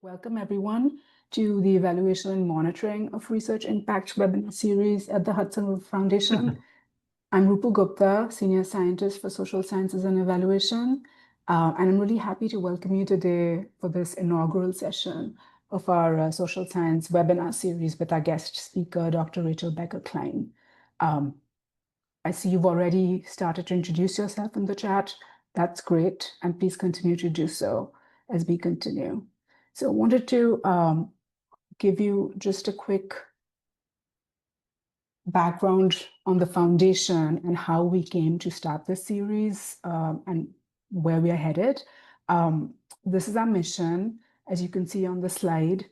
Welcome everyone to the Evaluation and Monitoring of Research Impact webinar series at the Hudson River Foundation. I'm Rupal Gupta, Senior Scientist for Social Sciences and Evaluation, and I'm really happy to welcome you today for this inaugural session of our Social Science webinar series with our guest speaker, Dr. Rachel Becker-Klein. I see you've already started to introduce yourself in the chat. That's great, and please continue to do so as we continue. So I wanted to give you just a quick background on the foundation and how we came to start this series and where we are headed. This is our mission. As you can see on the slide,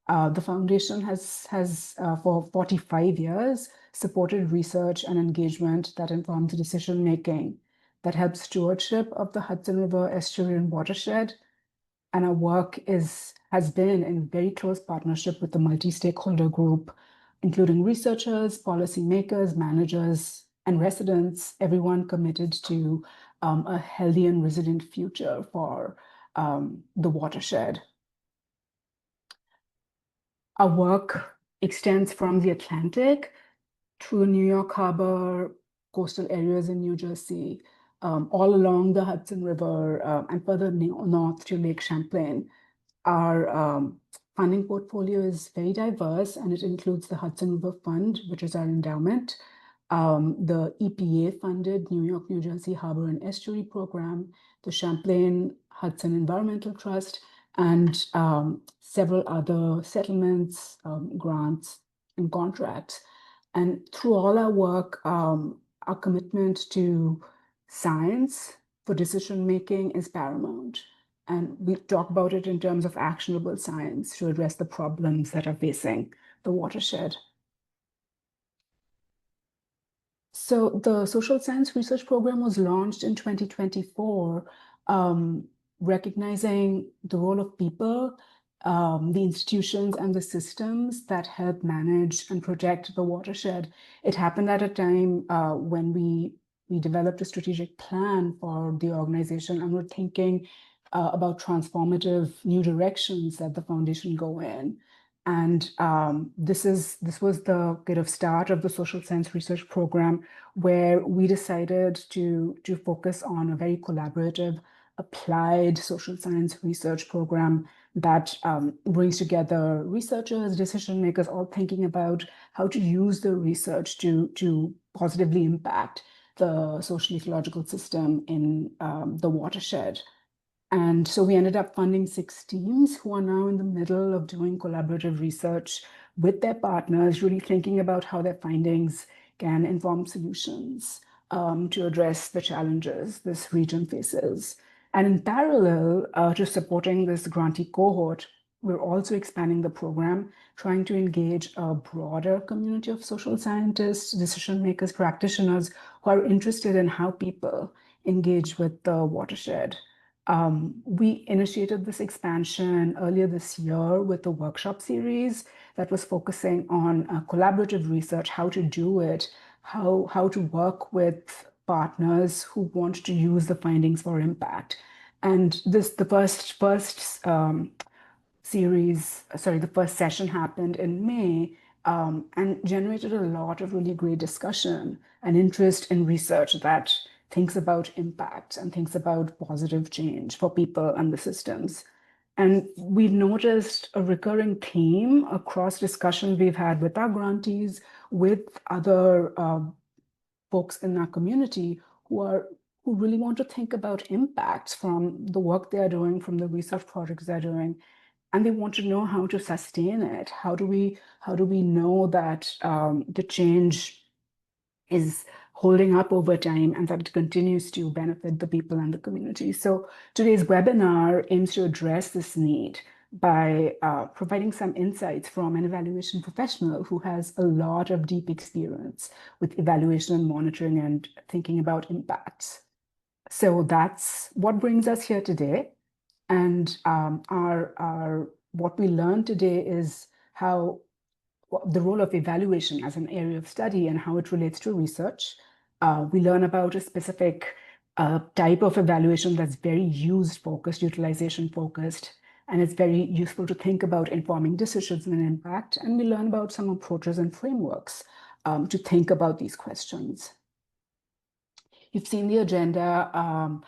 the foundation has for 45 years supported research and engagement that informs decision-making, that helps stewardship of the Hudson River estuarine watershed. And our work has been in very close partnership with the multi-stakeholder group, including researchers, policymakers, managers, and residents, everyone committed to a healthy and resilient future for the watershed. Our work extends from the Atlantic through New York Harbor, coastal areas in New Jersey, all along the Hudson River, and further north to Lake Champlain. Our funding portfolio is very diverse, and it includes the Hudson River Fund, which is our endowment, the EPA-funded New York, New Jersey Harbor and Estuary Program, the Champlain Hudson Environmental Trust, and several other settlements, grants, and contracts. And through all our work, our commitment to science for decision-making is paramount. And we talk about it in terms of actionable science to address the problems that are facing the watershed. So the Social Science Research Program was launched in 2024, recognizing the role of people, the institutions and the systems that help manage and protect the watershed. It happened at a time when we developed a strategic plan for the organization, and we're thinking about transformative new directions that the foundation go in. And this was the kind of start of the Social Science Research Program, where we decided to focus on a very collaborative, applied social science research program that brings together researchers, decision makers, all thinking about how to use the research to positively impact the social ecological system in the watershed. And so we ended up funding 6 teams who are now in the middle of doing collaborative research with their partners, really thinking about how their findings can inform solutions to address the challenges this region faces. And in parallel to supporting this grantee cohort, we're also expanding the program, trying to engage a broader community of social scientists, decision makers, practitioners who are interested in how people engage with the watershed. We initiated this expansion earlier this year with a workshop series that was focusing on collaborative research, how to do it, how to work with partners who want to use the findings for impact. And the first session happened in May, and generated a lot of really great discussion and interest in research that thinks about impact and thinks about positive change for people and the systems. And we've noticed a recurring theme across discussions we've had with our grantees, with other folks in our community who really want to think about impacts from the work they're doing, from the research projects they're doing, and they want to know how to sustain it. How do we know that the change is holding up over time and that it continues to benefit the people and the community? So today's webinar aims to address this need by providing some insights from an evaluation professional who has a lot of deep experience with evaluation and monitoring and thinking about impacts. So that's what brings us here today. And what we learned today is how the role of evaluation as an area of study and how it relates to research. We learn about a specific type of evaluation that's very use-focused, utilization-focused, And it's very useful to think about informing decisions and impact. And we learn about some approaches and frameworks to think about these questions. You've seen the agenda.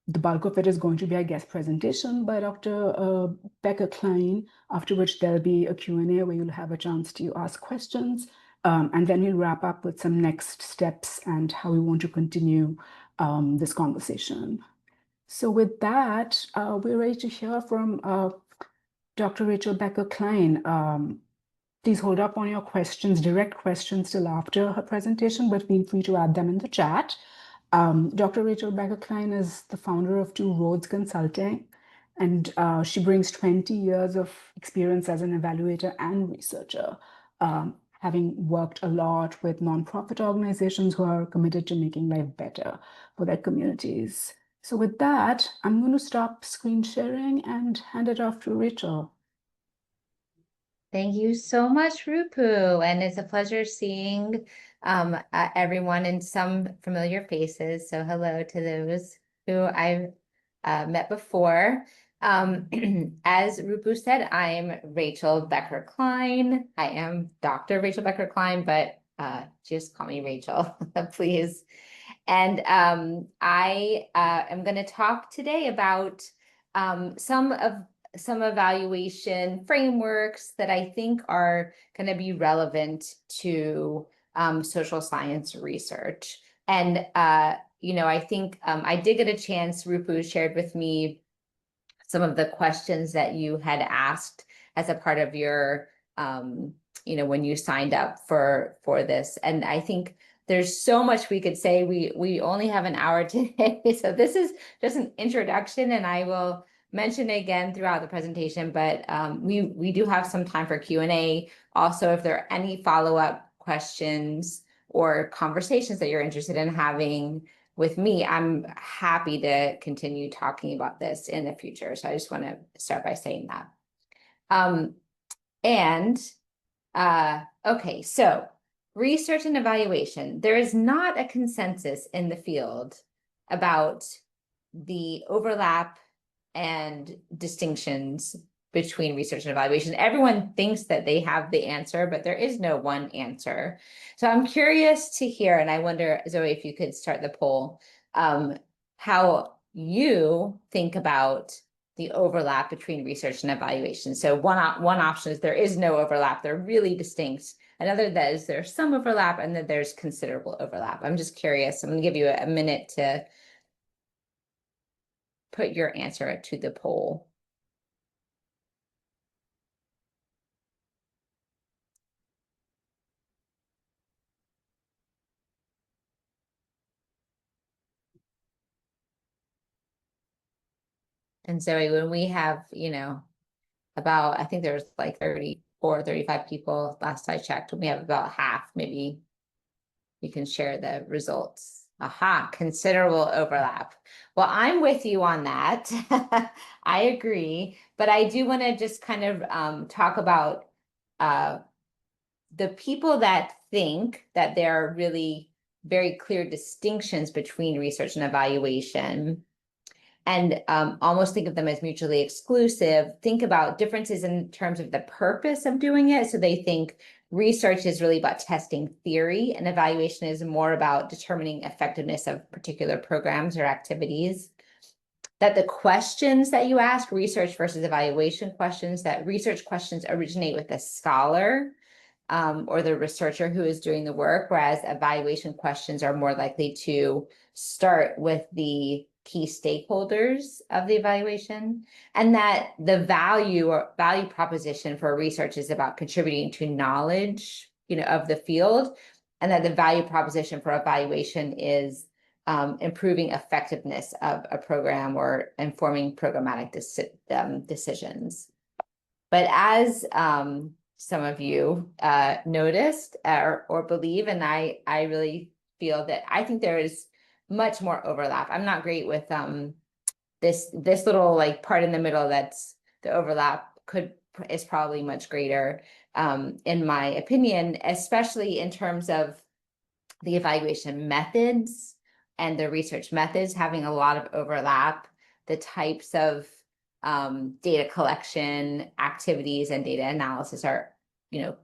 The bulk of it is going to be a guest presentation by Dr. Becker-Klein, after which there'll be a Q&A where you'll have a chance to ask questions. And then we'll wrap up with some next steps and how we want to continue this conversation. So with that, we're ready to hear from Dr. Rachel Becker-Klein. Please hold up on your questions, direct questions till after her presentation, but feel free to add them in the chat. Dr. Rachel Becker-Klein is the founder of Two Roads Consulting, and she brings 20 years of experience as an evaluator and researcher, having worked a lot with nonprofit organizations who are committed to making life better for their communities. So with that, I'm going to stop screen sharing and hand it off to Rachel. Thank you so much, Rupu. And it's a pleasure seeing everyone and some familiar faces. So hello to those who I've met before. As Rupu said, I'm Rachel Becker-Klein. I am Dr. Rachel Becker-Klein, but just call me Rachel, please. And I am going to talk today about some evaluation frameworks that I think are going to be relevant to social science research. And, I think I did get a chance, Rupu shared with me some of the questions that you had asked as a part of your, when you signed up for this. And I think there's so much we could say. We only have an hour today. So this is just an introduction, and I will mention again throughout the presentation, but we do have some time for Q&A. Also, if there are any follow-up questions or conversations that you're interested in having with me, I'm happy to continue talking about this in the future. So I just want to start by saying that. Okay, so research and evaluation. There is not a consensus in the field about the overlap and distinctions between research and evaluation. Everyone thinks that they have the answer, but there is no one answer. So I'm curious to hear, and I wonder, Zoe, if you could start the poll, how you think about the overlap between research and evaluation. So one option is there is no overlap. They're really distinct. Another that is there's some overlap, and then there's considerable overlap. I'm just curious. I'm going to give you a minute to put your answer to the poll. And Zoe, when we have, about, I think there's like 34, 35 people last I checked, when we have about half, maybe you can share the results. Aha, considerable overlap. Well, I'm with you on that. I agree, but I do want to just kind of talk about the people that think that there are really very clear distinctions between research and evaluation, and almost think of them as mutually exclusive. Think about differences in terms of the purpose of doing it. So they think research is really about testing theory, and evaluation is more about determining effectiveness of particular programs or activities. That the questions that you ask, research versus evaluation questions, that research questions originate with the scholar or the researcher who is doing the work, whereas evaluation questions are more likely to start with the key stakeholders of the evaluation, and that the value proposition for research is about contributing to knowledge, of the field, and that the value proposition for evaluation is improving effectiveness of a program or informing programmatic decisions. But as some of you noticed or believe, and I really feel that I think there is much more overlap. I'm not great with this little like part in the middle that's the overlap is probably much greater in my opinion, especially in terms of the evaluation methods and the research methods having a lot of overlap, the types of data collection activities and data analysis are,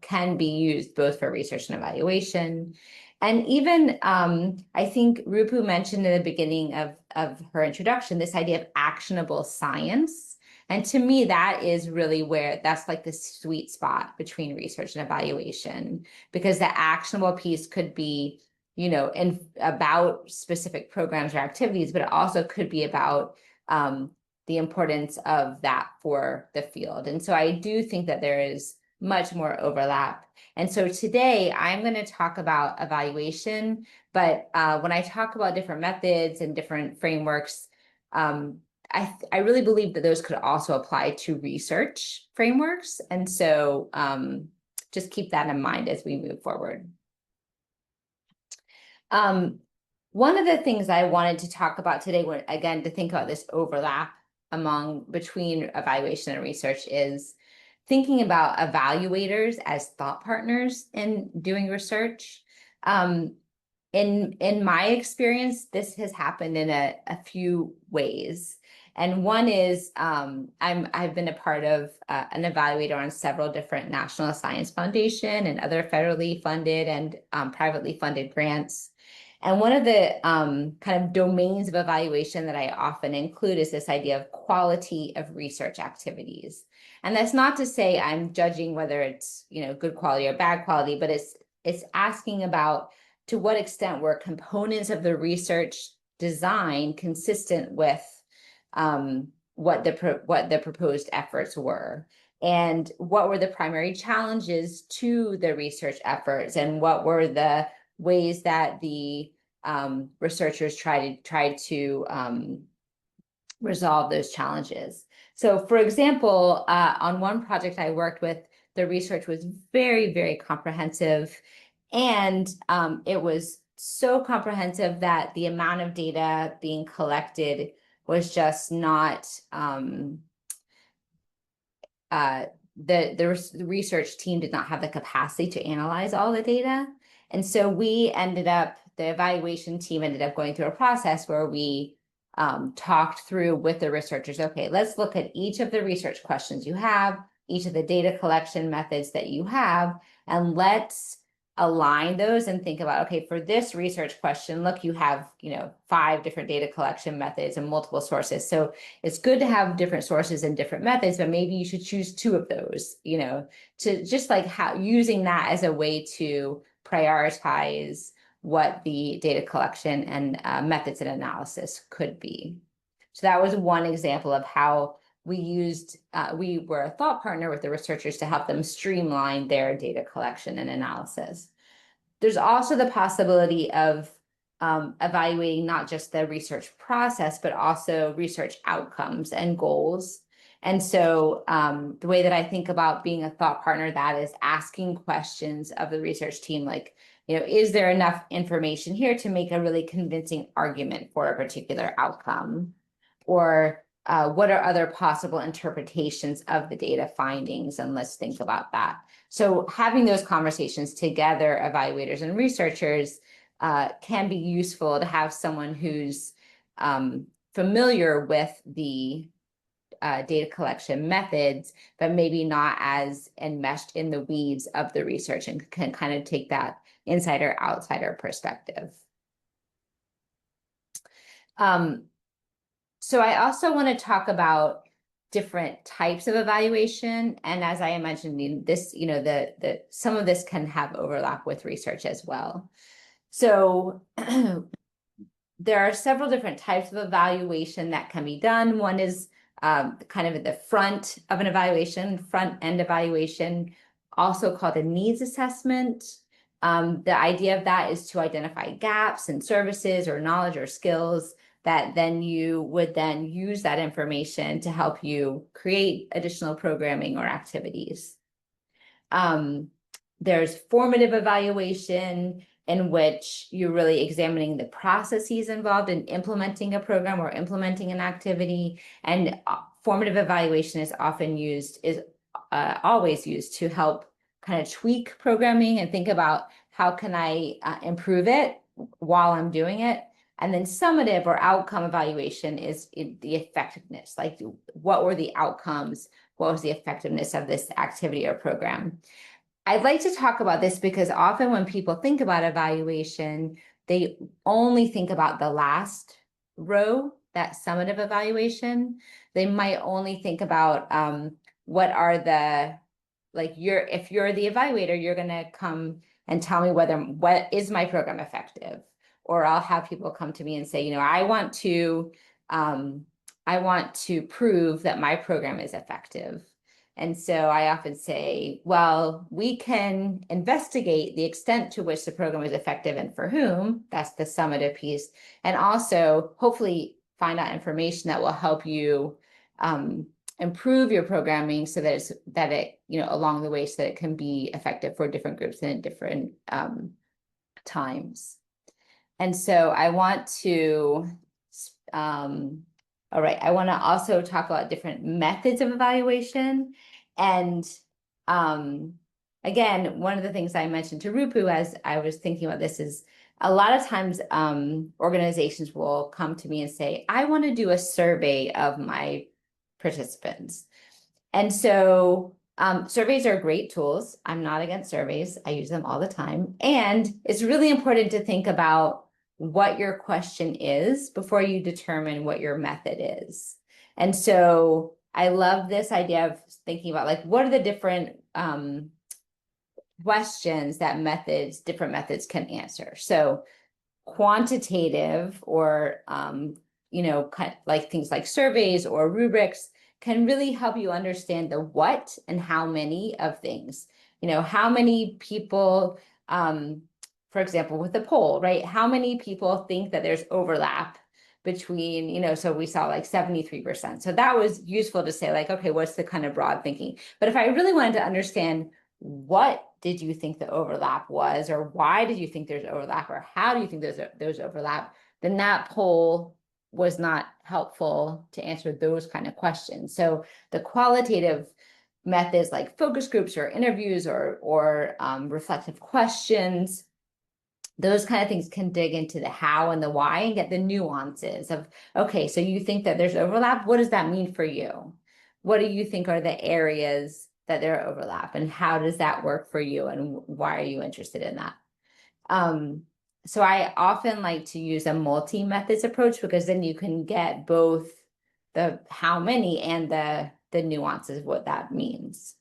can be used both for research and evaluation. And even, I think Rupu mentioned in the beginning of her introduction, this idea of actionable science. And to me, that is really where that's like the sweet spot between research and evaluation, because the actionable piece could be, about specific programs or activities, but it also could be about the importance of that for the field. And so I do think that there is much more overlap. And so today I'm going to talk about evaluation, but when I talk about different methods and different frameworks, I really believe that those could also apply to research frameworks. And so just keep that in mind as we move forward. One of the things I wanted to talk about today, again, to think about this overlap between evaluation and research, is thinking about evaluators as thought partners in doing research. In my experience, this has happened in a few ways. And one is I've been a part of an evaluator on several different National Science Foundation and other federally funded and privately funded grants. And one of the kind of domains of evaluation that I often include is this idea of quality of research activities. And that's not to say I'm judging whether it's, good quality or bad quality, but it's asking about to what extent were components of the research design consistent with what the proposed efforts were, and what were the primary challenges to the research efforts, and what were the ways that the researchers tried to resolve those challenges. So, for example, on one project I worked with, the research was very, very comprehensive, and it was so comprehensive that the amount of data being collected was just not the research team did not have the capacity to analyze all the data. And so the evaluation team ended up going through a process where we talked through with the researchers, okay, let's look at each of the research questions you have, each of the data collection methods that you have, and let's align those and think about, okay, for this research question, look, you have, 5 different data collection methods and multiple sources. So it's good to have different sources and different methods, but maybe you should choose 2 of those, to just like using that as a way to prioritize what the data collection and methods and analysis could be. So that was one example of how we were a thought partner with the researchers to help them streamline their data collection and analysis. There's also the possibility of evaluating not just the research process, but also research outcomes and goals. And so the way that I think about being a thought partner, that is asking questions of the research team, like, is there enough information here to make a really convincing argument for a particular outcome? Or what are other possible interpretations of the data findings? And let's think about that. So having those conversations together, evaluators and researchers, can be useful to have someone who's familiar with the data collection methods, but maybe not as enmeshed in the weeds of the research, and can kind of take that insider-outsider perspective. So I also want to talk about different types of evaluation. And as I mentioned, this, some of this can have overlap with research as well. So there are several different types of evaluation that can be done. One is kind of at the front of an evaluation, front-end evaluation, also called a needs assessment. The idea of that is to identify gaps in services or knowledge or skills that then you would then use that information to help you create additional programming or activities. There's formative evaluation, in which you're really examining the processes involved in implementing a program or implementing an activity. And formative evaluation is always used to help kind of tweak programming and think about how can I improve it while I'm doing it. And then summative or outcome evaluation is the effectiveness, like what were the outcomes? What was the effectiveness of this activity or program? I'd like to talk about this because often when people think about evaluation, they only think about the last row, that summative evaluation. They might only think about what are the, like if you're the evaluator, you're going to come and tell me what is my program effective? Or I'll have people come to me and say, I want to prove that my program is effective. And so I often say, well, we can investigate the extent to which the program is effective and for whom. That's the summative piece. And also hopefully find out information that will help you improve your programming so that it along the way so that it can be effective for different groups and at different times. And so I want to all right, I want to also talk about different methods of evaluation. And again, one of the things I mentioned to Rupu as I was thinking about this is a lot of times organizations will come to me and say, I want to do a survey of my participants. And so surveys are great tools. I'm not against surveys. I use them all the time. And it's really important to think about what your question is before you determine what your method is. And so I love this idea of thinking about like, what are the different questions that different methods can answer. So quantitative or, like things like surveys or rubrics can really help you understand the what and how many of things, how many people, for example, with the poll, right? How many people think that there's overlap between, so we saw like 73%. So that was useful to say like, okay, what's the kind of broad thinking? But if I really wanted to understand what did you think the overlap was, or why did you think there's overlap, or how do you think there's overlap, then that poll was not helpful to answer those kind of questions. So the qualitative methods like focus groups or interviews or reflective questions, those kind of things can dig into the how and the why and get the nuances of, okay, so you think that there's overlap. What does that mean for you? What do you think are the areas that there overlap, and how does that work for you, and why are you interested in that? So I often like to use a multi-methods approach because then you can get both the how many and the nuances of what that means.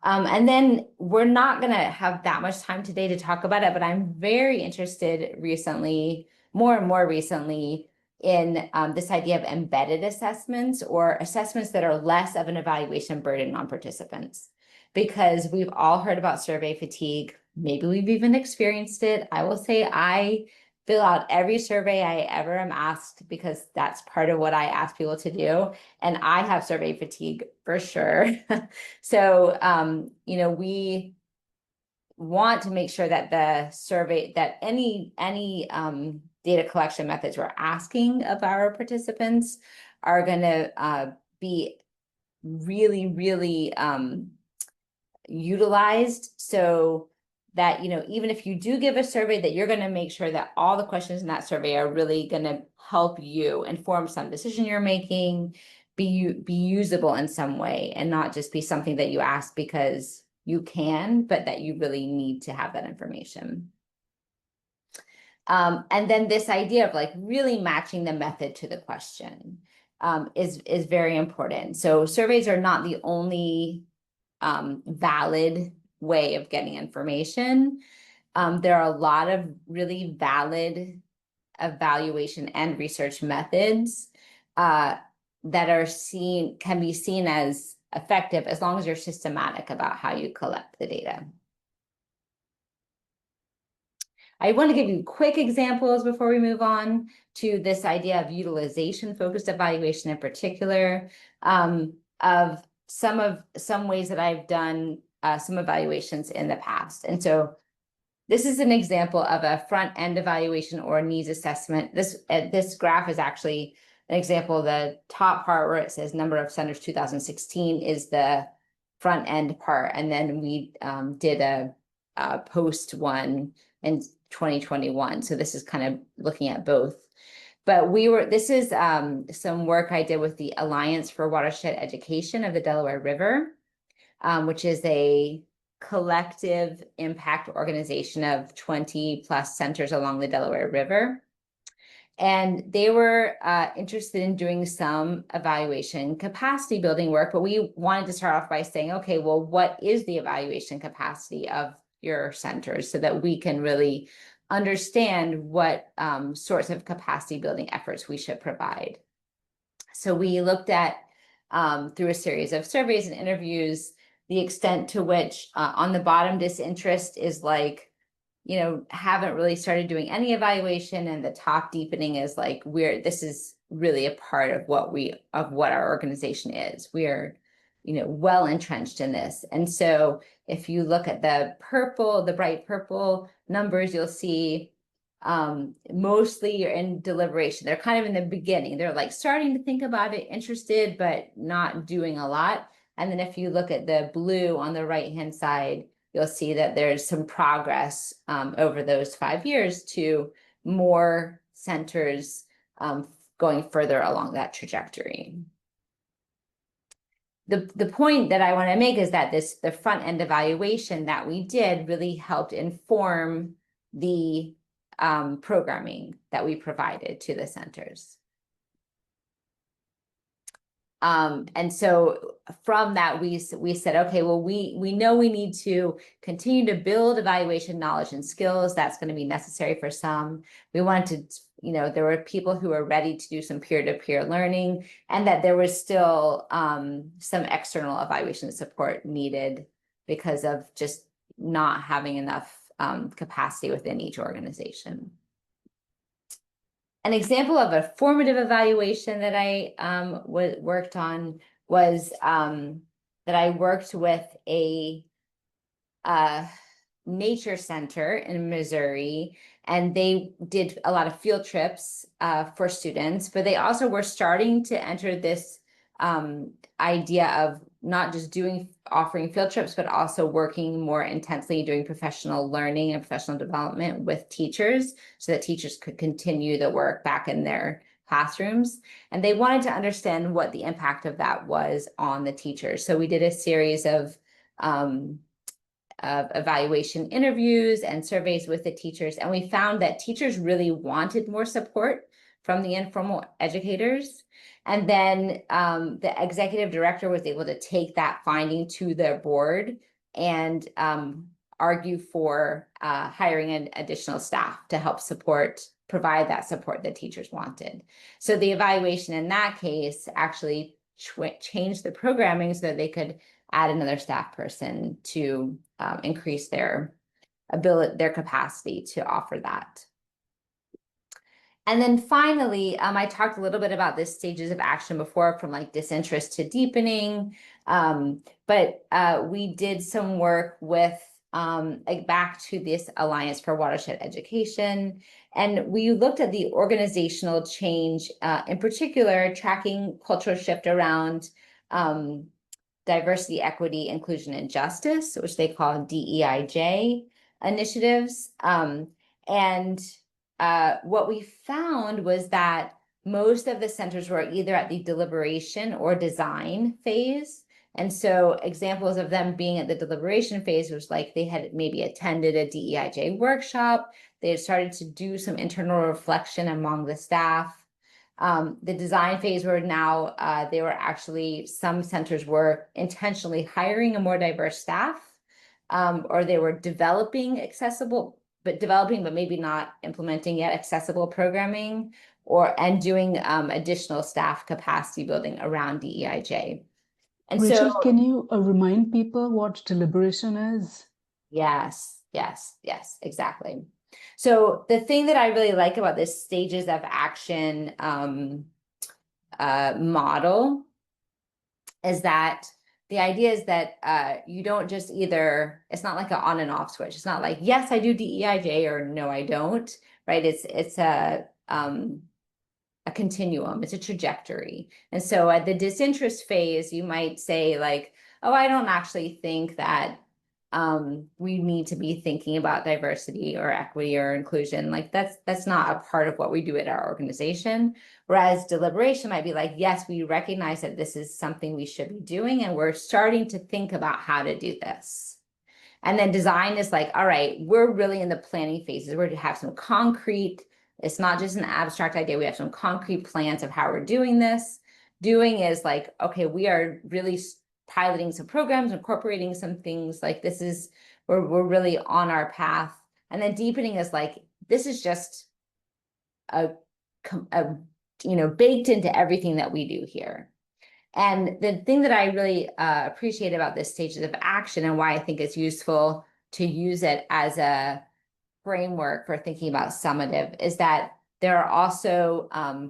And then we're not going to have that much time today to talk about it, but I'm very interested recently, more and more recently, in this idea of embedded assessments or assessments that are less of an evaluation burden on participants. Because we've all heard about survey fatigue. Maybe we've even experienced it. I will say I fill out every survey I ever am asked because that's part of what I ask people to do. And I have survey fatigue for sure. So, we want to make sure that the survey, that any data collection methods we're asking of our participants are going to be really, really utilized, so that, even if you do give a survey, that you're going to make sure that all the questions in that survey are really going to help you inform some decision you're making, be usable in some way, and not just be something that you ask because you can, but that you really need to have that information. And then this idea of like really matching the method to the question is very important. So surveys are not the only valid way of getting information. There are a lot of really valid evaluation and research methods that can be seen as effective as long as you're systematic about how you collect the data. I want to give you quick examples before we move on to this idea of utilization-focused evaluation in particular, of some ways that I've done some evaluations in the past. And so this is an example of a front-end evaluation or needs assessment. This graph is actually an example. The top part where it says number of centers 2016 is the front-end part. And then we did a post one in 2021. So this is kind of looking at both. But this is some work I did with the Alliance for Watershed Education of the Delaware River, which is a collective impact organization of 20 plus centers along the Delaware River. And they were interested in doing some evaluation capacity building work, but we wanted to start off by saying, okay, well, what is the evaluation capacity of your centers so that we can really understand what sorts of capacity building efforts we should provide. So we looked at, through a series of surveys and interviews, the extent to which on the bottom disinterest is like, haven't really started doing any evaluation, and the top deepening is like, this is really a part of what our organization is. We are, well entrenched in this. And so if you look at the bright purple numbers, you'll see mostly you're in deliberation. They're kind of in the beginning. They're like starting to think about it, interested, but not doing a lot. And then if you look at the blue on the right-hand side, you'll see that there's some progress over those 5 years to more centers going further along that trajectory. The point that I want to make is that the front end evaluation that we did really helped inform the programming that we provided to the centers. And so from that, we said, okay, well, we know we need to continue to build evaluation knowledge and skills. That's going to be necessary for some. We wanted to, there were people who were ready to do some peer-to-peer learning, and that there was still some external evaluation support needed because of just not having enough capacity within each organization. An example of a formative evaluation that I worked on was that I worked with a nature center in Missouri, and they did a lot of field trips for students, but they also were starting to enter this idea of not just offering field trips, but also working more intensely doing professional learning and professional development with teachers so that teachers could continue the work back in their classrooms. And they wanted to understand what the impact of that was on the teachers. So we did a series of evaluation interviews and surveys with the teachers. And we found that teachers really wanted more support from the informal educators. And then the executive director was able to take that finding to their board and argue for hiring an additional staff to help provide that support that teachers wanted. So the evaluation in that case actually changed the programming so that they could add another staff person to increase their capacity to offer that. And then finally, I talked a little bit about the stages of action before, from like disinterest to deepening, but we did some work with back to this Alliance for Watershed Education, and we looked at the organizational change, in particular, tracking cultural shift around diversity, equity, inclusion, and justice, which they call DEIJ initiatives. What we found was that most of the centers were either at the deliberation or design phase. And so examples of them being at the deliberation phase was like they had maybe attended a DEIJ workshop. They had started to do some internal reflection among the staff. The design phase were now, some centers were intentionally hiring a more diverse staff, or they were developing but maybe not implementing yet accessible programming, and doing additional staff capacity building around DEIJ. And Rachel, so, can you remind people what deliberation is? Yes, exactly. So the thing that I really like about this stages of action model is that the idea is that you don't just it's not like an on and off switch. It's not like, yes, I do DEIJ or no, I don't, right? It's a continuum, it's a trajectory. And so at the disinterest phase, you might say like, oh, I don't actually think that we need to be thinking about diversity or equity or inclusion. Like that's not a part of what we do at our organization. Whereas deliberation might be like, yes, we recognize that this is something we should be doing, and we're starting to think about how to do this. And then design is like, all right, we're really in the planning phases. We're to have some concrete, it's not just an abstract idea. We have some concrete plans of how we're doing this. Doing is like, okay, we are really piloting some programs, incorporating some things, like this is, we're really on our path. And then deepening is like, this is just a baked into everything that we do here. And the thing that I really appreciate about this stages of action, and why I think it's useful to use it as a framework for thinking about summative, is that there are also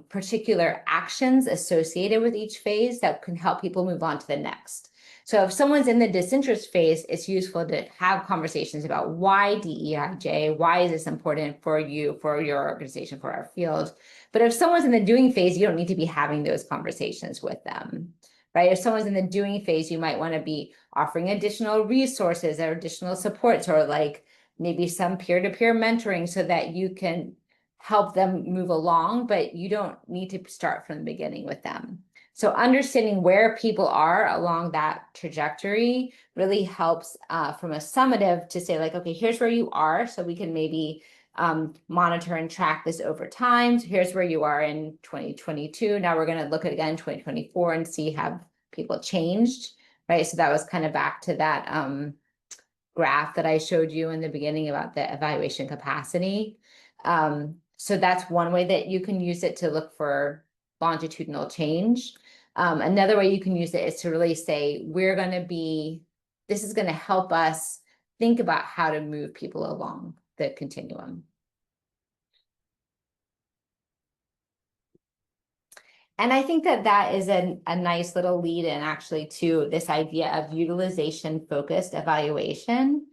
particular actions associated with each phase that can help people move on to the next. So if someone's in the disinterest phase, it's useful to have conversations about why DEIJ, why is this important for you, for your organization, for our field. But if someone's in the doing phase, you don't need to be having those conversations with them, right? If someone's in the doing phase, you might want to be offering additional resources or additional supports, or like maybe some peer-to-peer mentoring so that you can help them move along, but you don't need to start from the beginning with them. So understanding where people are along that trajectory really helps from a summative to say like, okay, here's where you are, so we can maybe monitor and track this over time. So here's where you are in 2022. Now we're going to look at again 2024 and see have people changed, right? So that was kind of back to that graph that I showed you in the beginning about the evaluation capacity. So that's one way that you can use it to look for longitudinal change. Another way you can use it is to really say, this is going to help us think about how to move people along the continuum. And I think that that is a nice little lead in actually to this idea of utilization-focused evaluation.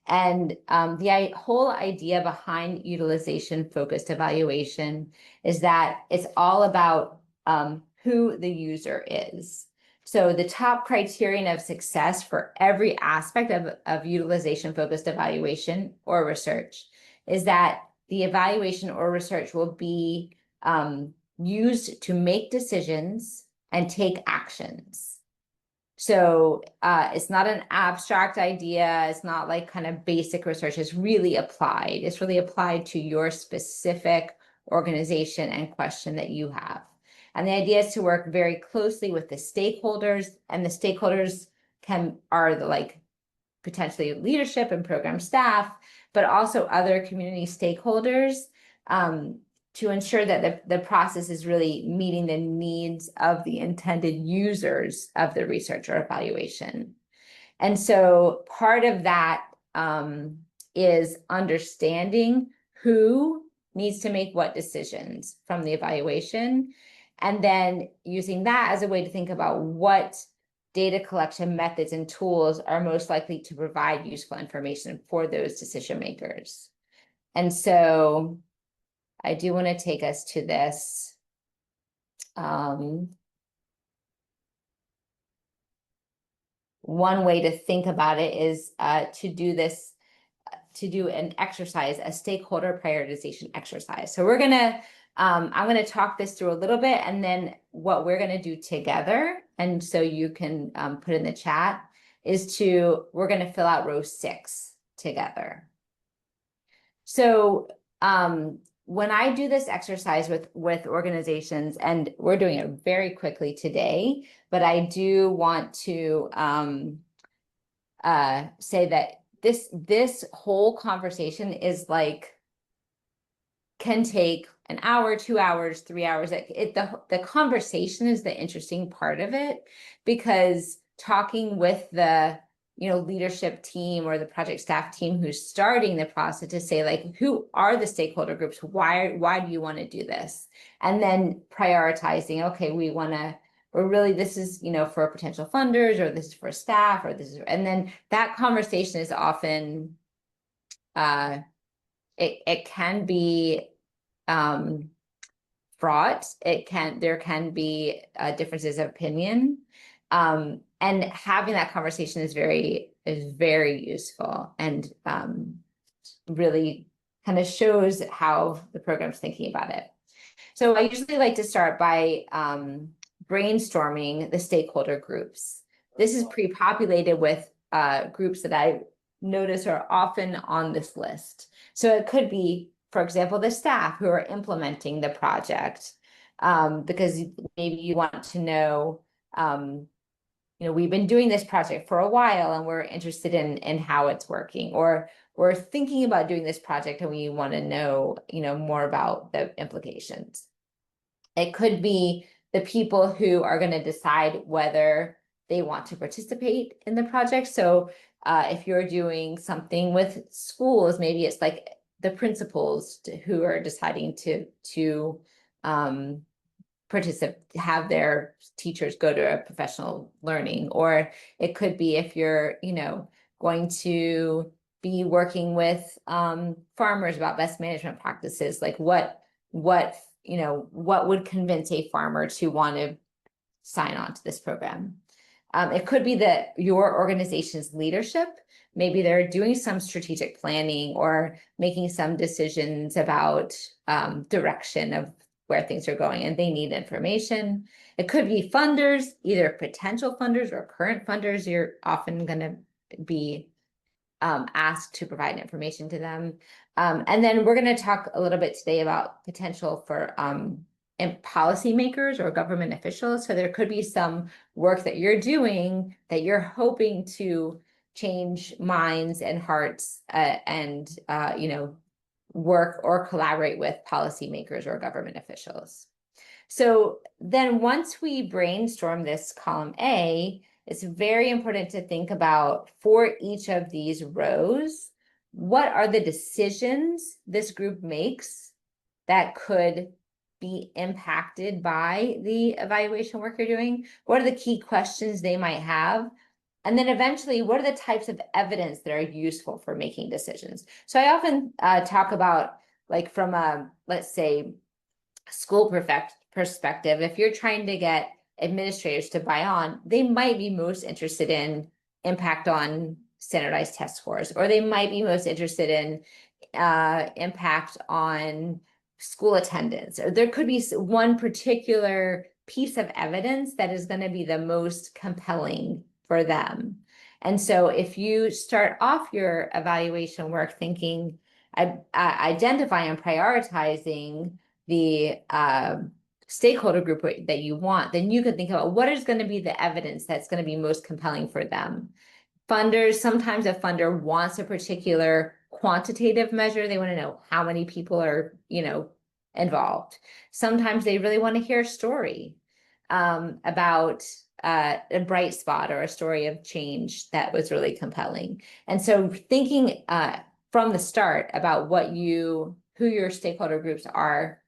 And the whole idea behind utilization-focused evaluation is that it's all about who the user is. So the top criterion of success for every aspect of utilization-focused evaluation or research is that the evaluation or research will be used to make decisions and take actions. So it's not an abstract idea. It's not like kind of basic research. It's really applied. It's really applied to your specific organization and question that you have. And the idea is to work very closely with the stakeholders, and the stakeholders are the like potentially leadership and program staff, but also other community stakeholders to ensure that the process is really meeting the needs of the intended users of the research or evaluation. And so part of that is understanding who needs to make what decisions from the evaluation, and then using that as a way to think about what data collection methods and tools are most likely to provide useful information for those decision makers. And so I do want to take us to this. One way to think about it is to do an exercise, a stakeholder prioritization exercise. So we're going to, I'm going to talk this through a little bit, and then what we're going to do together, and so you can put in the chat, is we're going to fill out row 6 together. So when I do this exercise with organizations, and we're doing it very quickly today, but I do want to say that this whole conversation is like, can take an hour, 2 hours, 3 hours. The conversation is the interesting part of it, because talking with the leadership team or the project staff team who's starting the process to say like, who are the stakeholder groups? Why do you want to do this? And then prioritizing, okay, this is, for potential funders, or this is for staff, or this is, and then that conversation is often, it can be fraught. There can be differences of opinion. And having that conversation is very useful, and really kind of shows how the program's thinking about it. So I usually like to start by brainstorming the stakeholder groups. This is pre-populated with groups that I notice are often on this list. So it could be, for example, the staff who are implementing the project, because maybe you want to know, we've been doing this project for a while and we're interested in how it's working, or we're thinking about doing this project and we want to know, more about the implications. It could be the people who are going to decide whether they want to participate in the project. So if you're doing something with schools, maybe it's like the principals who are deciding to participate, have their teachers go to a professional learning. Or it could be if you're, going to be working with farmers about best management practices, like what would convince a farmer to want to sign on to this program. It could be that your organization's leadership, maybe they're doing some strategic planning or making some decisions about direction of where things are going, and they need information. It could be funders, either potential funders or current funders. You're often going to be asked to provide information to them. And then we're going to talk a little bit today about potential for policymakers or government officials. So there could be some work that you're doing that you're hoping to change minds and hearts, and work or collaborate with policymakers or government officials. So then once we brainstorm this column A, it's very important to think about, for each of these rows, what are the decisions this group makes that could be impacted by the evaluation work you're doing? What are the key questions they might have? And then eventually, what are the types of evidence that are useful for making decisions? So I often talk about, like, from a, let's say, school perspective, if you're trying to get administrators to buy on, they might be most interested in impact on standardized test scores, or they might be most interested in impact on school attendance, or there could be one particular piece of evidence that is going to be the most compelling for them. And so if you start off your evaluation work thinking, identify and prioritizing the stakeholder group that you want, then you could think about what is going to be the evidence that's going to be most compelling for them. Funders, sometimes a funder wants a particular quantitative measure. They want to know how many people are, involved. Sometimes they really want to hear a story about a bright spot or a story of change that was really compelling. And so thinking from the start about who your stakeholder groups are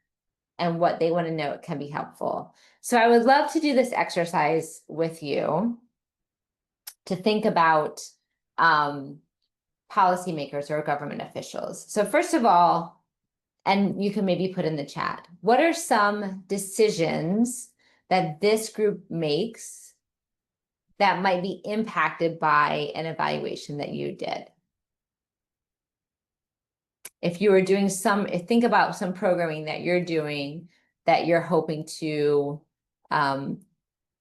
and what they want to know, it can be helpful. So I would love to do this exercise with you to think about policymakers or government officials. So first of all, and you can maybe put in the chat, what are some decisions that this group makes that might be impacted by an evaluation that you did? If you were doing think about some programming that you're doing that you're hoping to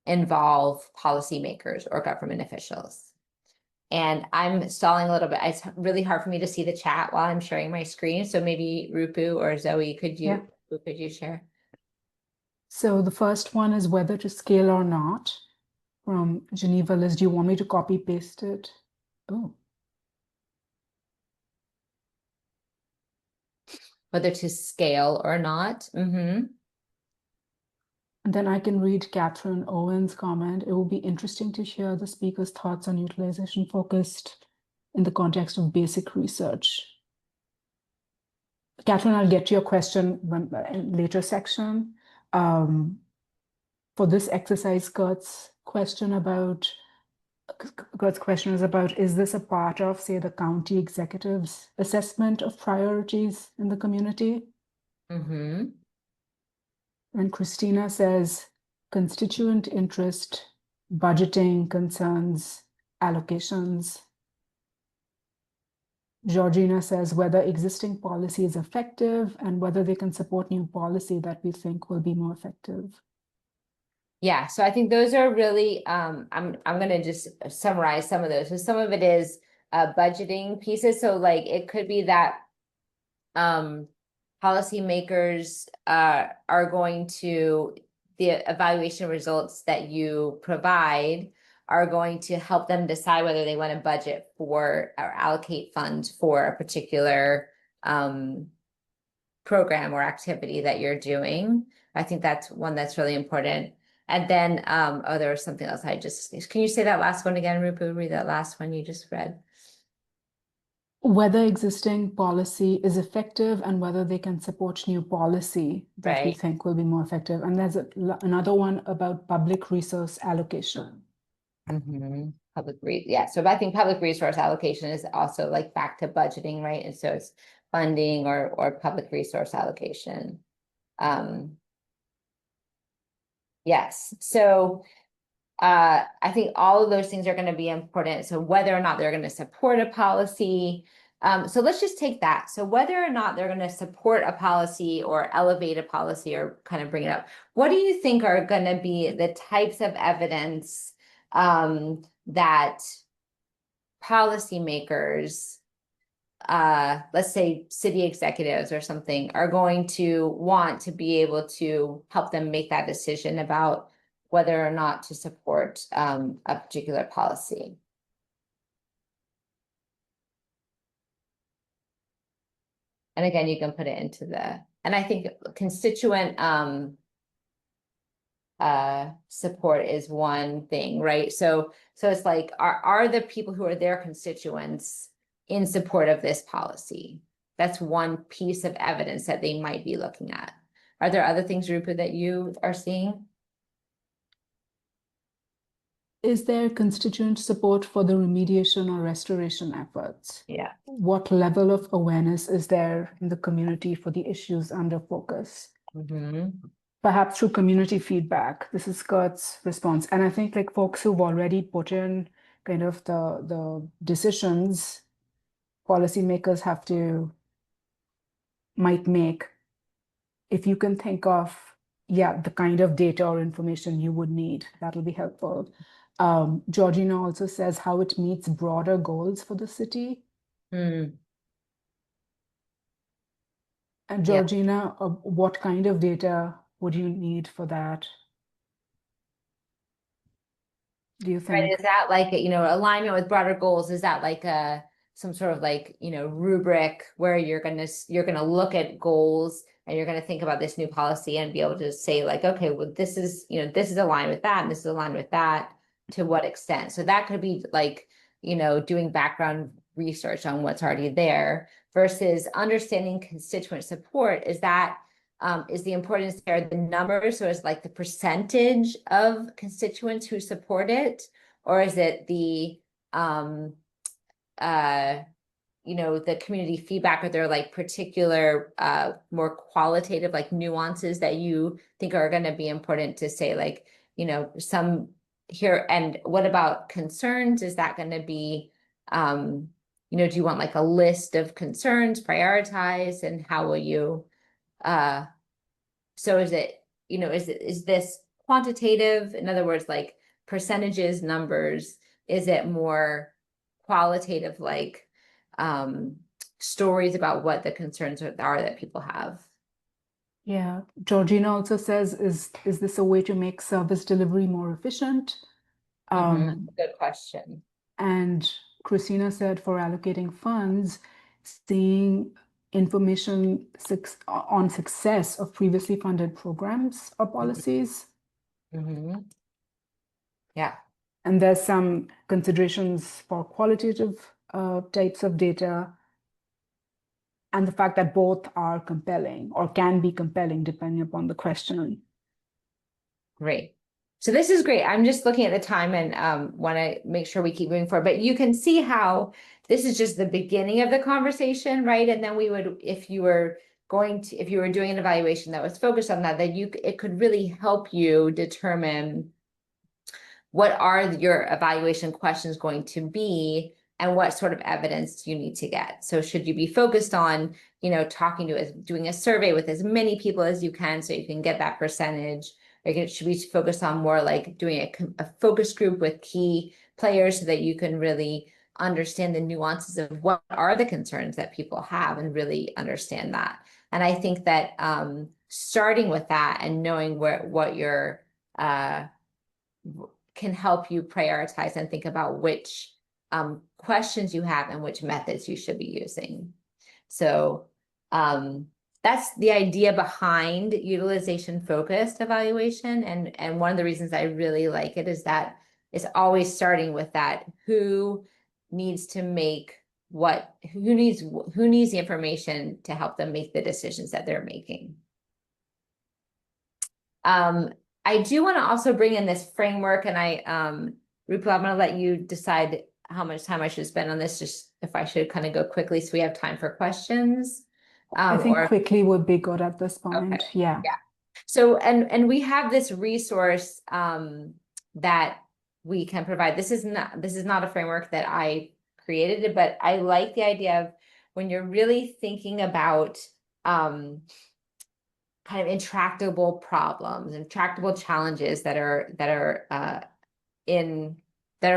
involve policymakers or government officials. And I'm stalling a little bit. It's really hard for me to see the chat while I'm sharing my screen. So maybe Rupu or Zoe, could you share? So the first one is whether to scale or not, from Geneva Liz. Do you want me to copy paste it? Oh. Whether to scale or not. Mm-hmm. And then I can read Catherine Owen's comment. It will be interesting to hear the speaker's thoughts on utilization focused in the context of basic research. Catherine, I'll get to your question in later section. For this exercise, Kurt's question is about, is this a part of, say, the county executive's assessment of priorities in the community? Mm-hmm. And Christina says, constituent interest budgeting concerns, allocations. Georgina says whether existing policy is effective and whether they can support new policy that we think will be more effective. Yeah, so I think those are really, I'm gonna just summarize some of those. So some of it is budgeting pieces. So like it could be that policymakers are going to, the evaluation results that you provide are going to help them decide whether they want to budget for or allocate funds for a particular program or activity that you're doing. I think that's one that's really important. And then, oh, there was something else I just, can you say that last one again, Rupu? Read that last one you just read. Whether existing policy is effective and whether they can support new policy that we Right. think will be more effective. And there's another one about public resource allocation. Yeah, so I think public resource allocation is also like back to budgeting, right? And so it's funding or public resource allocation. Yes, so I think all of those things are going to be important. So whether or not they're going to support a policy. So let's just take that. So whether or not they're going to support a policy or elevate a policy or kind of bring it up, what do you think are going to be the types of evidence that policymakers, let's say city executives or something, are going to want to be able to help them make that decision about whether or not to support a particular policy? And again, you can put it into and I think constituent support is one thing, right? So it's like, are the people who are their constituents in support of this policy? That's one piece of evidence that they might be looking at. Are there other things, Rupa, that you are seeing? Is there constituent support for the remediation or restoration efforts? Yeah. What level of awareness is there in the community for the issues under focus? Perhaps through community feedback. This is Kurt's response. And I think like folks who've already put in kind of the decisions, policymakers might make, if you can think of, yeah, the kind of data or information you would need, that'll be helpful. Georgina also says how it meets broader goals for the city. And Georgina, what kind of data would you need for that? Do you think? Right, is that like, alignment with broader goals? Is that like some sort of like, rubric where you're gonna look at goals and you're gonna think about this new policy and be able to say like, okay, well, this is aligned with that and this is aligned with that, to what extent? So that could be like, doing background research on what's already there versus understanding constituent support. Is the importance there the numbers? So it's like the percentage of constituents who support it, or is it the the community feedback? Are there like particular more qualitative like nuances that you think are going to be important to say, like, some here? And what about concerns? Is that going to be do you want like a list of concerns prioritized, and how will you so is it, is this quantitative? In other words, like percentages, numbers? Is it more qualitative, like stories about what the concerns are that people have? Yeah, Georgina also says, is this a way to make service delivery more efficient? Good question. And Christina said for allocating funds, seeing information on success of previously funded programs or policies. Yeah. And there's some considerations for qualitative types of data, and the fact that both are compelling or can be compelling depending upon the question. Great. So this is great. I'm just looking at the time and want to make sure we keep moving forward. But you can see how this is just the beginning of the conversation, right? And then we would, if you were doing an evaluation that was focused on that, it could really help you determine what are your evaluation questions going to be, and what sort of evidence do you need to get? So should you be focused on, talking to doing a survey with as many people as you can so you can get that percentage? Or should we focus on more like doing a focus group with key players so that you can really understand the nuances of what are the concerns that people have and really understand that? And I think that starting with that and knowing what your can help you prioritize and think about which questions you have and which methods you should be using. So that's the idea behind utilization focused evaluation. And one of the reasons I really like it is that it's always starting with that who needs to make who needs the information to help them make the decisions that they're making. I do want to also bring in this framework, and Rupal, I'm going to let you decide how much time I should spend on this, just if I should kind of go quickly so we have time for questions. I think quickly would be good at this point. Okay. Yeah. So, and we have this resource that we can provide. This is not a framework that I created, but I like the idea of when you're really thinking about kind of intractable problems, intractable challenges that are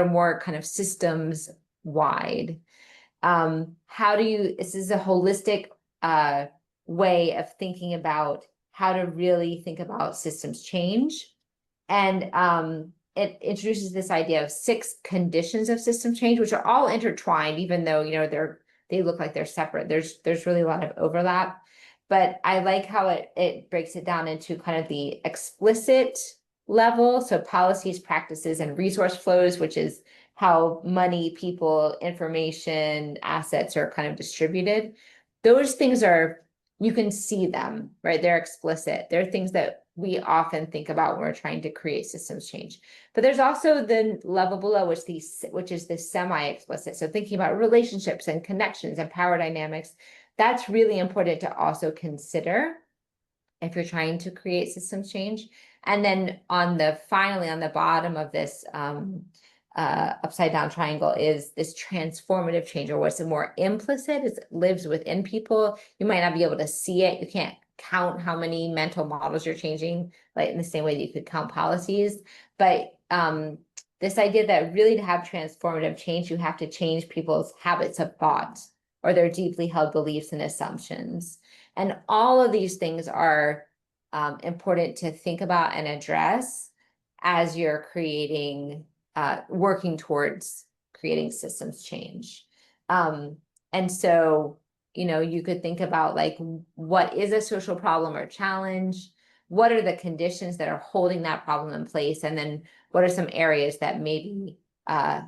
more kind of systems wide. This is a holistic way of thinking about how to really think about systems change. And it introduces this idea of 6 conditions of system change, which are all intertwined, even though, they look like they're separate. There's really a lot of overlap. But I like how it breaks it down into kind of the explicit level. So policies, practices, and resource flows, which is how money, people, information, assets are kind of distributed. Those things you can see them, right? They're explicit. They're things that we often think about when we're trying to create systems change. But there's also the level below, which is the semi-explicit. So thinking about relationships and connections and power dynamics, that's really important to also consider if you're trying to create systems change. And then finally on the bottom of this upside down triangle is this transformative change, or what's more implicit, it lives within people. You might not be able to see it. You can't count how many mental models you're changing, like in the same way that you could count policies. But this idea that really to have transformative change, you have to change people's habits of thought or their deeply held beliefs and assumptions. And all of these things are important to think about and address as you're working towards creating systems change. And so, you could think about like, what is a social problem or challenge? What are the conditions that are holding that problem in place? And then what are some areas that maybe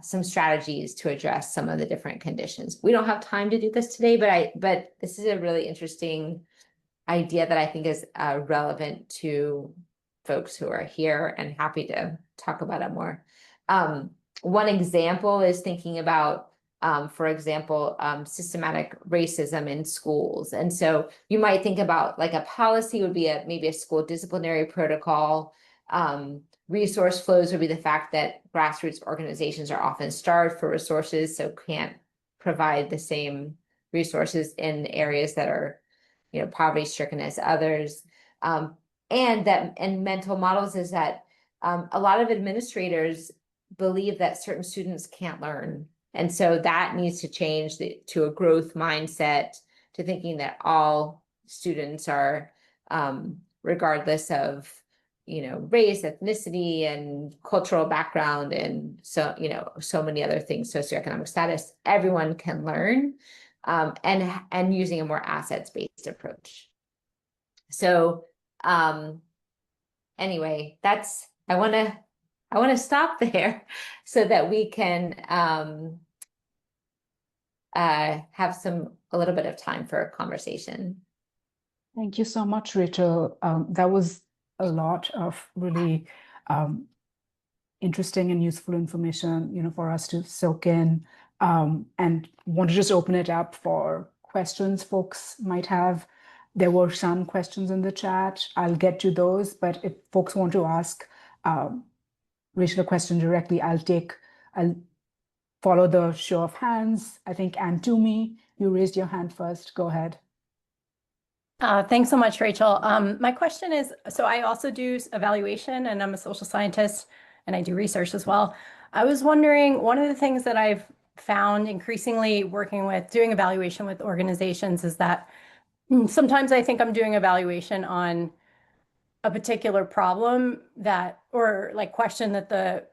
some strategies to address some of the different conditions? We don't have time to do this today, but this is a really interesting idea that I think is relevant to folks who are here, and happy to talk about it more. One example is thinking about, for example, systematic racism in schools. And so you might think about like a policy would be maybe a school disciplinary protocol. Resource flows would be the fact that grassroots organizations are often starved for resources, so can't provide the same resources in areas that are, poverty stricken as others. And mental models is that a lot of administrators believe that certain students can't learn. And so that needs to change to a growth mindset, to thinking that all students are, regardless of, race, ethnicity, and cultural background, and so, so many other things, socioeconomic status, everyone can learn, and using a more assets-based approach. So anyway, I want to stop there so that we can have a little bit of time for a conversation. Thank you so much, Rachel. That was a lot of really interesting and useful information, for us to soak in, and want to just open it up for questions folks might have. There were some questions in the chat. I'll get to those, but if folks want to ask Rachel, a question directly. I'll follow the show of hands. I think Anne Toomey, you raised your hand first. Go ahead. Thanks so much, Rachel. My question is, so I also do evaluation and I'm a social scientist and I do research as well. I was wondering, one of the things that I've found increasingly working with doing evaluation with organizations is that sometimes I think I'm doing evaluation on a particular problem that, or like question that the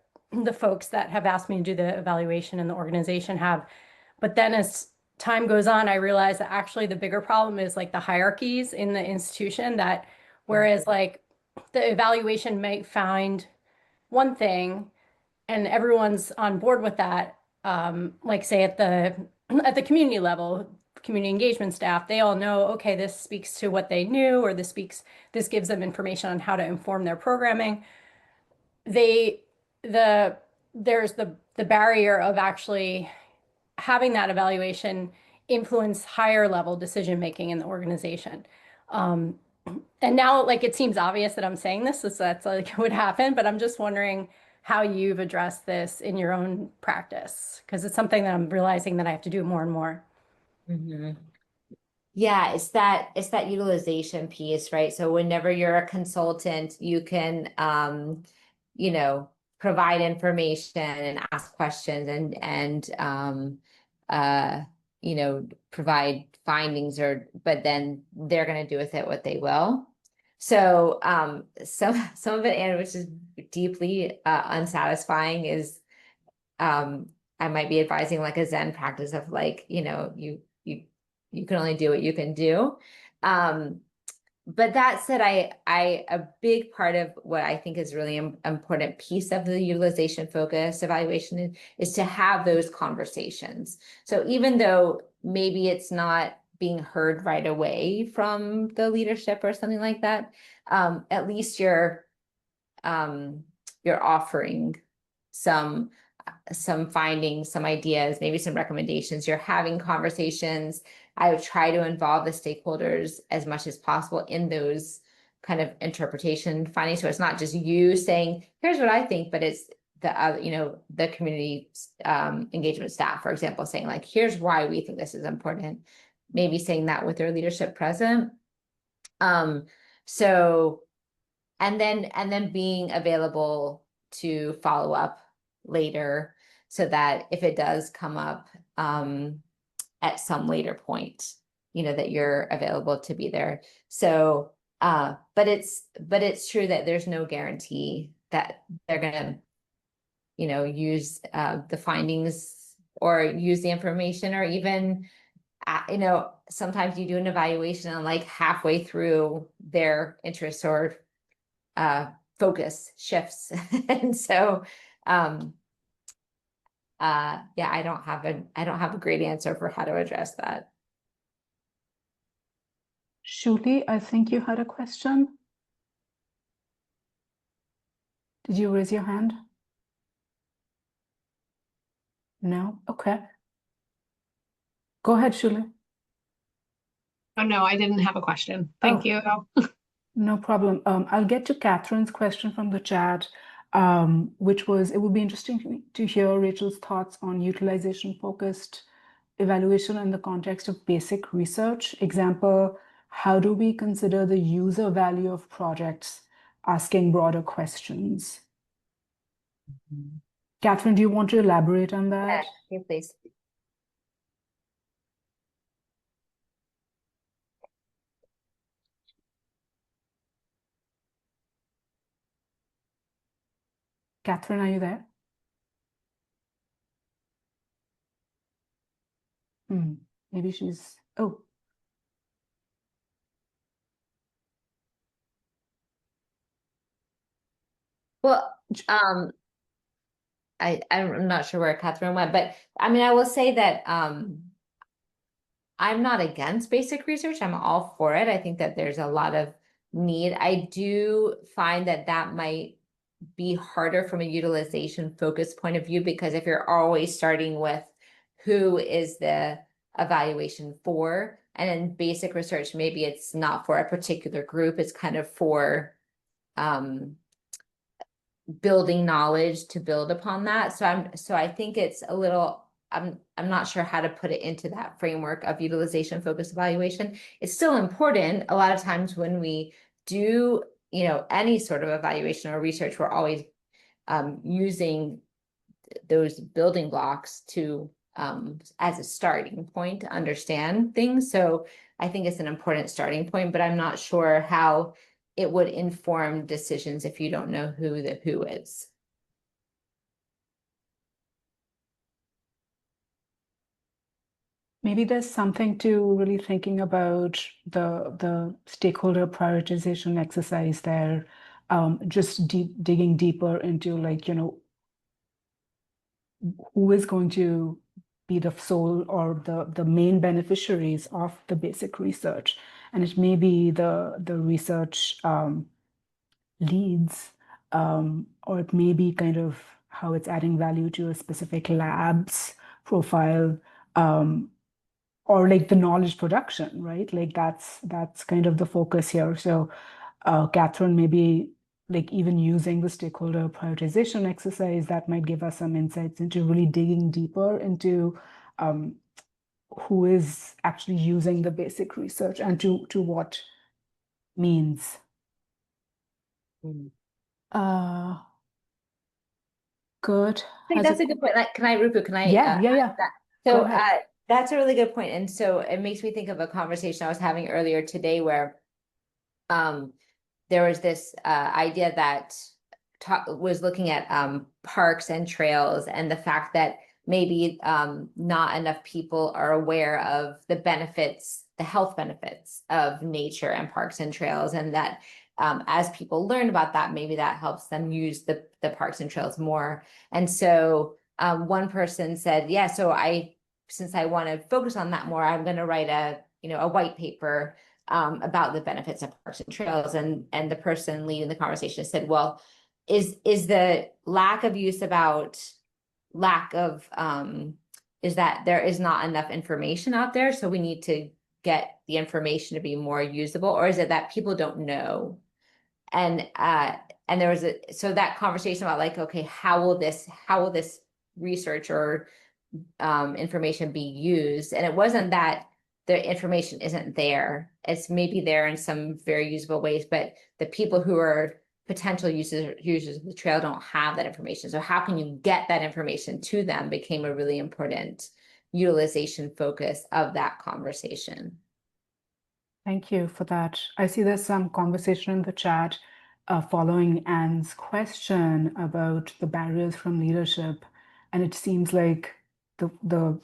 folks that have asked me to do the evaluation in the organization have. But then as time goes on, I realize that actually the bigger problem is like the hierarchies in the institution, that whereas like the evaluation might find one thing and everyone's on board with that, like say at the community level, community engagement staff, they all know, okay, this speaks to what they knew, or this gives them information on how to inform their programming. There's the barrier of actually having that evaluation influence higher level decision making in the organization. And now, like, it seems obvious that I'm saying this, so that's like would happen, but I'm just wondering how you've addressed this in your own practice, because it's something that I'm realizing that I have to do more and more. Yeah, it's that utilization piece, right? So whenever you're a consultant, you can you know, provide information and ask questions and you know, provide findings, but then they're gonna do with it what they will. So some of it, and which is deeply unsatisfying, is I might be advising like a Zen practice of like, you know, you can only do what you can do. But that said, a big part of what I think is really important piece of the utilization focus evaluation is to have those conversations. So even though maybe it's not being heard right away from the leadership or something like that, at least you're offering some findings, some ideas, maybe some recommendations. You're having conversations. I would try to involve the stakeholders as much as possible in those kind of interpretation findings. So it's not just you saying, here's what I think, but it's the other, you know, the community engagement staff, for example, saying like, here's why we think this is important. Maybe saying that with their leadership present. So, and then being available to follow up later, so that if it does come up at some later point, you know, that you're available to be there. So but it's true that there's no guarantee that they're gonna, you know, use the findings or use the information, or even you know, sometimes you do an evaluation and like halfway through their interests or focus shifts. And so yeah, I don't have a great answer for how to address that. Shuli, I think you had a question. Did you raise your hand? No? Okay. Go ahead, Shuli. Oh, no, I didn't have a question. Thank you. No problem. I'll get to Catherine's question from the chat, which was, it would be interesting to hear Rachel's thoughts on utilization-focused evaluation in the context of basic research. Example, how do we consider the user value of projects, asking broader questions? Catherine, do you want to elaborate on that? Yeah, please. Catherine, are you there? Maybe she's, oh. Well, I'm not sure where Catherine went, but I mean, I will say that I'm not against basic research. I'm all for it. I think that there's a lot of need. I do find that that might be harder from a utilization focus point of view, because if you're always starting with who is the evaluation for, and in basic research, maybe it's not for a particular group, it's kind of for building knowledge to build upon that. So I think it's a little, I'm not sure how to put it into that framework of utilization focused evaluation. It's still important. A lot of times when we do, any sort of evaluation or research, we're always using those building blocks to as a starting point to understand things. So I think it's an important starting point, but I'm not sure how it would inform decisions if you don't know who the who is. Maybe there's something to really thinking about the stakeholder prioritization exercise there, just digging deeper into like, who is going to be the sole or the main beneficiaries of the basic research. And it may be the research leads, or it may be kind of how it's adding value to a specific lab's profile, or like the knowledge production, right? Like that's kind of the focus here. So Catherine, maybe like even using the stakeholder prioritization exercise, that might give us some insights into really digging deeper into who is actually using the basic research and to what means. Uh, good. I think that's a good point. Like, Rupu, can I? Yeah. Go So ahead. that's a really good point. And so it makes me think of a conversation I was having earlier today where there was this idea that was looking at parks and trails and the fact that maybe not enough people are aware of the benefits, the health benefits of nature and parks and trails, and that as people learn about that, maybe that helps them use the parks and trails more. And so one person said, yeah, so since I want to focus on that more, I'm going to write a white paper about the benefits of parks and trails. And the person leading the conversation said, well, is the lack of use about lack of is that there is not enough information out there, so we need to get the information to be more usable, or is it that people don't know? And there was so that conversation about like, okay, how will this research or information be used? And it wasn't that the information isn't there. It's maybe there in some very usable ways, but the people who are potential users of the trail don't have that information. So how can you get that information to them became a really important utilization focus of that conversation. Thank you for that. I see there's some conversation in the chat following Anne's question about the barriers from leadership. And it seems like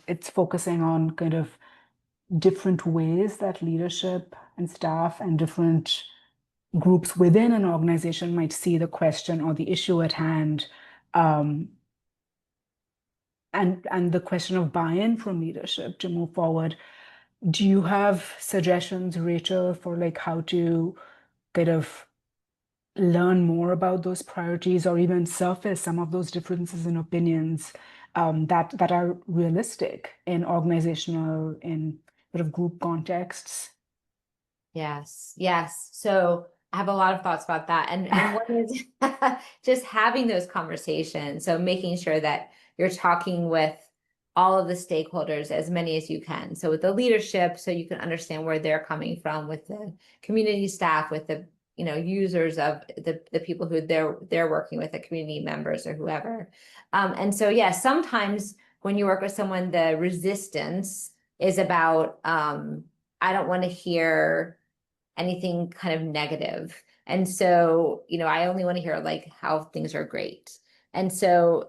it's focusing on kind of different ways that leadership and staff and different groups within an organization might see the question or the issue at hand, and the question of buy-in from leadership to move forward. Do you have suggestions, Rachel, for like how to kind of learn more about those priorities or even surface some of those differences in opinions that are realistic in organizational, in sort of group contexts? Yes. So I have a lot of thoughts about that. And one is just having those conversations. So making sure that you're talking with all of the stakeholders, as many as you can. So with the leadership, so you can understand where they're coming from, with the community staff, with the users of the people who they're working with, the community members or whoever. And so yeah, sometimes when you work with someone, the resistance is about I don't want to hear anything kind of negative. And so, I only want to hear like how things are great. And so,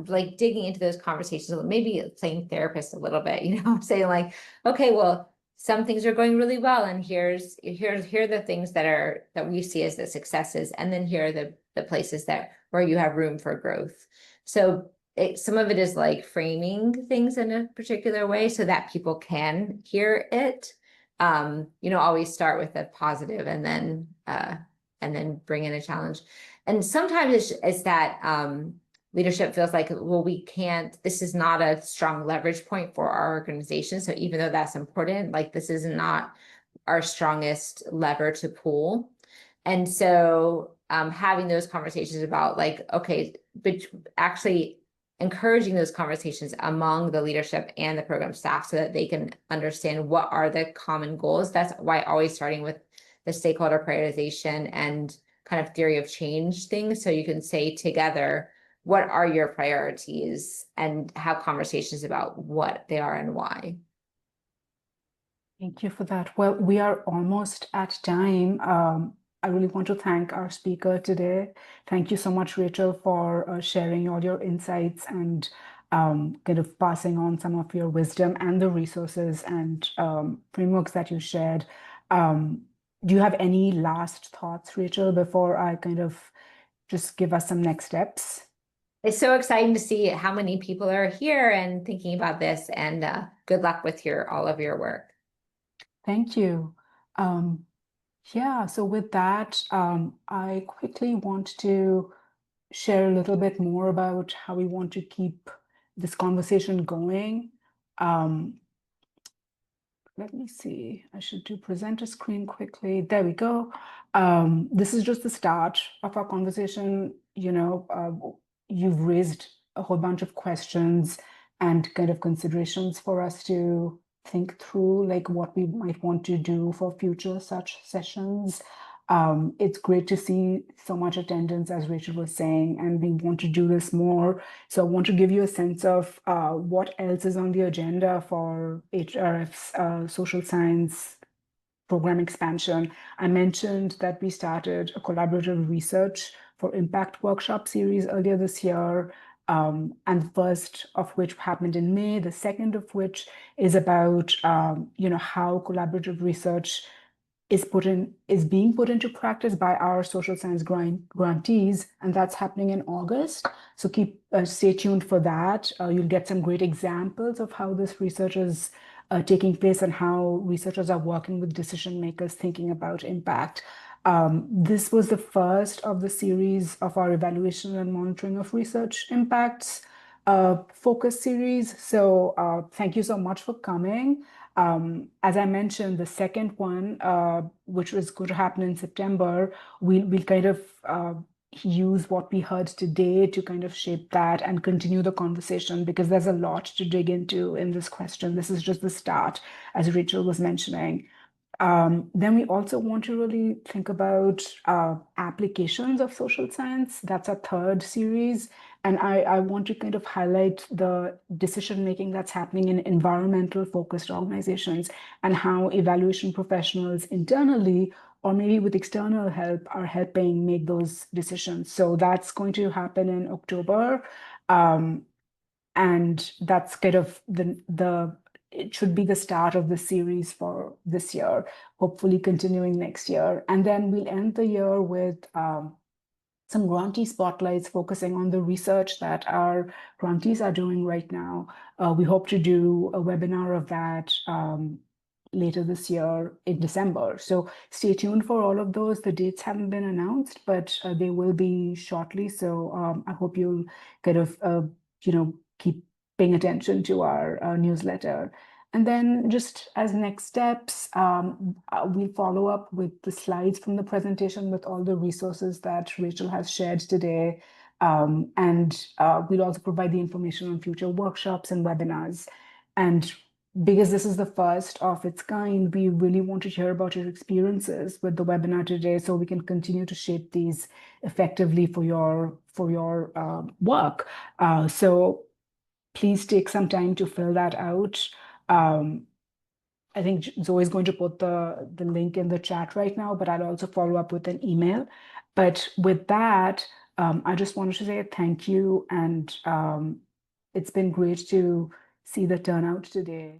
like digging into those conversations, maybe playing therapist a little bit, saying like, okay, well, some things are going really well. And here are the things that we see as the successes. And then here are the places where you have room for growth. So some of it is like framing things in a particular way so that people can hear it. Always start with a positive and then bring in a challenge. And sometimes it's that leadership feels like, well, this is not a strong leverage point for our organization. So even though that's important, like this is not our strongest lever to pull. And so having those conversations about like, okay, but actually encouraging those conversations among the leadership and the program staff so that they can understand what are the common goals. That's why always starting with the stakeholder prioritization and kind of theory of change things. So you can say together, what are your priorities, and have conversations about what they are and why. Thank you for that. Well, we are almost at time. I really want to thank our speaker today. Thank you so much, Rachel, for sharing all your insights and kind of passing on some of your wisdom and the resources and frameworks that you shared. Do you have any last thoughts, Rachel, before I kind of just give us some next steps? It's so exciting to see how many people are here and thinking about this, and good luck with all of your work. Thank you. Yeah, so with that, I quickly want to share a little bit more about how we want to keep this conversation going. Let me see, I should do presenter screen quickly. There we go. This is just the start of our conversation. You've raised a whole bunch of questions and kind of considerations for us to think through, like what we might want to do for future such sessions. It's great to see so much attendance, as Rachel was saying, and we want to do this more. So I want to give you a sense of what else is on the agenda for HRF's social science program expansion. I mentioned that we started a collaborative research for impact workshop series earlier this year. And the first of which happened in May, the second of which is about how collaborative research is being put into practice by our social science grantees, and that's happening in August. So stay tuned for that. You'll get some great examples of how this research is taking place and how researchers are working with decision makers thinking about impact. This was the first of the series of our evaluation and monitoring of research impacts focus series. So thank you so much for coming. As I mentioned, the second one, which was going to happen in September, we'll kind of use what we heard today to kind of shape that and continue the conversation, because there's a lot to dig into in this question. This is just the start, as Rachel was mentioning. Then we also want to really think about applications of social science. That's our third series. And I want to kind of highlight the decision-making that's happening in environmental focused organizations and how evaluation professionals internally or maybe with external help are helping make those decisions. So that's going to happen in October. And that's kind of it should be the start of the series for this year, hopefully continuing next year. And then we'll end the year with some grantee spotlights focusing on the research that our grantees are doing right now. We hope to do a webinar of that later this year in December. So stay tuned for all of those. The dates haven't been announced, but they will be shortly. So I hope you'll kind of, keep paying attention to our newsletter. And then just as next steps, we'll follow up with the slides from the presentation with all the resources that Rachel has shared today. And we'll also provide the information on future workshops and webinars. And because this is the first of its kind, we really want to hear about your experiences with the webinar today so we can continue to shape these effectively for your work. So please take some time to fill that out. I think Zoe is going to put the link in the chat right now, but I'll also follow up with an email. But with that, I just wanted to say thank you. And it's been great to see the turnout today.